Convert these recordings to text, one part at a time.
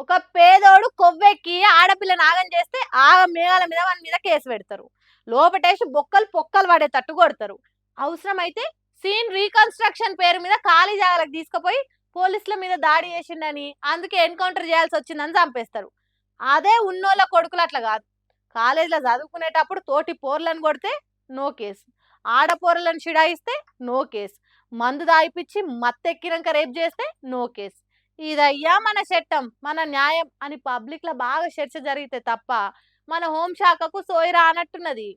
ఒక పేదోడు కొవ్వెక్కి ఆడపిల్ల నాగం చేస్తే ఆ మేఘాల మీద వాని మీద కేసు పెడతారు. లోపటేసి బొక్కలు పొక్కలు పడేటట్టు కొడతారు. అవసరమైతే సీన్ రీకన్స్ట్రక్షన్ పేరు మీద ఖాళీ జాగాలకు తీసుకుపోయి పోలీసుల మీద దాడి చేసిండని అందుకే ఎన్కౌంటర్ చేయాల్సి వచ్చిందని చంపేస్తారు. అదే ఉన్నోళ్ళ కొడుకులు అట్లా కాదు. కాలేజీలో చదువుకునేటప్పుడు తోటి పోర్లను కొడితే నో కేసు, ఆడపోరలను చిడాయిస్తే నో కేసు, మందు దాయిపిచ్చి మత్తెక్కినాక రేప్ చేస్తే నో కేసు. ఇదయ్యా మన చట్టం, మన న్యాయం అని పబ్లిక్ లో బాగా చర్చ జరిగితే తప్ప మన హోంశాఖకు సోయిరా అన్నట్టున్నది.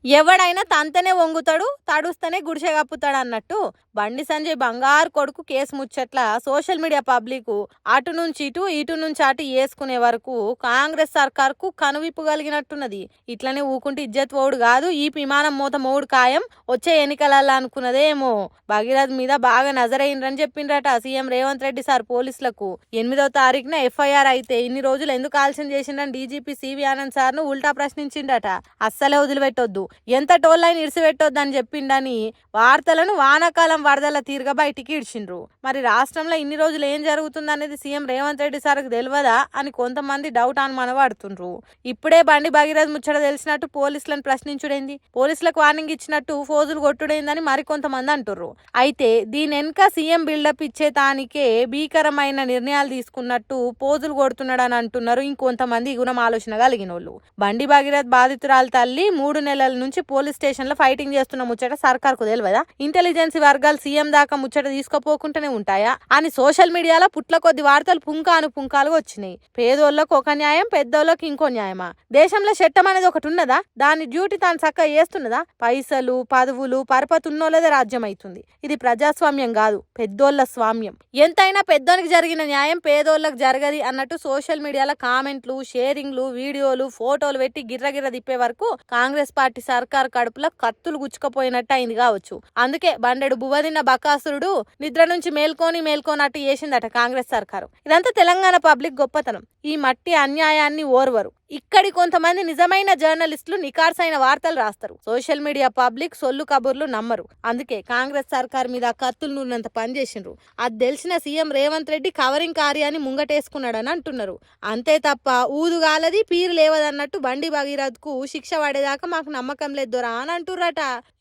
ఎవడైనా తంతనే వంగుతాడు, తడుస్తేనే గుడిసె కప్పుతాడు అన్నట్టు బండి సంజయ్ బంగారు కొడుకు కేసు ముచ్చట్ల సోషల్ మీడియా పబ్లిక్ అటు నుంచి ఇటు నుంచి అటు వేసుకునే వరకు కాంగ్రెస్ సర్కార్కు కనువిప్పు కలిగినట్టున్నది. ఇట్లనే ఊకుంటే ఇజ్జత్ ఓడు కాదు, ఈ విమానం మూత మోడు ఖాయం, వచ్చే ఎన్నికలల్లా అనుకున్నదేమో. భగీరథ్ మీద బాగా నజరైందని చెప్పిండ్రట సీఎం రేవంత్ రెడ్డి సార్ పోలీసులకు. 8వ తారీఖున ఎఫ్ఐఆర్ అయితే ఇన్ని రోజులు ఎందుకు ఆలస్యం చేసిండని డీజీపీ సివి ఆనంద్ సార్ను ఉల్టా ప్రశ్నించిండట. అస్సలే వదిలిపెట్టొద్దు, ఎంత టోల్లైన్ ఇడిసిపెట్టొద్దని చెప్పిండని వార్తలను వానాకాలం వరదల తీరుగా బయటికి ఇడిచిండ్రు. మరి రాష్ట్రంలో ఇన్ని రోజులు ఏం జరుగుతుందనేది సీఎం రేవంత్ రెడ్డి సార్కు తెలియదా అని కొంతమంది డౌట్ అనుమానపడుతుండ్రు. ఇప్పుడే బండి భగీరథ్ ముచ్చట తెలిసినట్టు పోలీసులను ప్రశ్నించుడైంది, పోలీసులకు వార్నింగ్ ఇచ్చినట్టు ఫోజులు కొట్టుడైందని మరికొంతమంది అంటుర్రు. అయితే దీని వెనుక సీఎం బిల్డప్ ఇచ్చే తానికే భీకరమైన నిర్ణయాలు తీసుకున్నట్టు పోజులు కొడుతున్నాడని అంటున్నారు ఇంకొంతమంది గుణం ఆలోచన కలిగిన వాళ్ళు. బండి భగీరథ్ బాధితురాలు తల్లి 3 నెలల నుంచి పోలీస్ స్టేషన్ లో ఫైటింగ్ చేస్తున్న ముచ్చట సర్కార్కు తెలియదా? ఇంటెలిజెన్స్ వర్గాలు సీఎం దాకా ముచ్చట తీసుకుపోకుండానే ఉంటాయా అని సోషల్ మీడియాలో పుట్ల కొద్ది వార్తలు పుంకాలుగా వచ్చినాయి. పేదోళ్ళకు ఒక న్యాయం, పెద్దోళ్ళకి ఇంకో న్యాయమా? దేశంలో చట్టం అనేది ఒకటి ఉన్నదా? దాని డ్యూటీ తాను చక్కగా చేస్తున్నదా? పైసలు పదవులు పరపతున్నోళ్ళదే రాజ్యం అవుతుంది. ఇది ప్రజాస్వామ్యం కాదు, పెద్దోళ్ళ స్వామ్యం. ఎంతైనా పెద్దోనికి జరిగిన న్యాయం పేదోళ్ళకి జరగది అన్నట్టు సోషల్ మీడియాలో కామెంట్లు, షేరింగ్లు, వీడియోలు, ఫోటోలు పెట్టి గిర్రగిర్ర తిప్పే వరకు కాంగ్రెస్ పార్టీ సర్కార్ కడుపులో కత్తులు గుచ్చుకపోయినట్టు అయింది కావచ్చు. అందుకే బండెడు బువ్వదిన్న బకాసురుడు నిద్ర నుంచి మేల్కోనట్టు చేసిందట కాంగ్రెస్ సర్కారు. ఇదంతా తెలంగాణ పబ్లిక్ గొప్పతనం. ఈ మట్టి అన్యాయాన్ని ఓర్వరు. ఇక్కడి కొంతమంది నిజమైన జర్నలిస్టులు నికార్సైన వార్తలు రాస్తారు. సోషల్ మీడియా పబ్లిక్ సొల్లు కబుర్లు నమ్మరు. అందుకే కాంగ్రెస్ సర్కార్ మీద కత్తులు నూరినంత పనిచేసిండ్రు. అది తెలిసిన సీఎం రేవంత్ రెడ్డి కవరింగ్ కార్యాన్ని ముంగటేసుకున్నాడని అంటున్నారు. అంతే తప్ప ఊదుగాలది పీరు లేవదన్నట్టు బండి భగీరథ్ కు శిక్ష పడేదాకా మాకు నమ్మకం లేదు దొరా అని అంటుర్రట.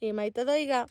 ఏమైతుందో ఇక.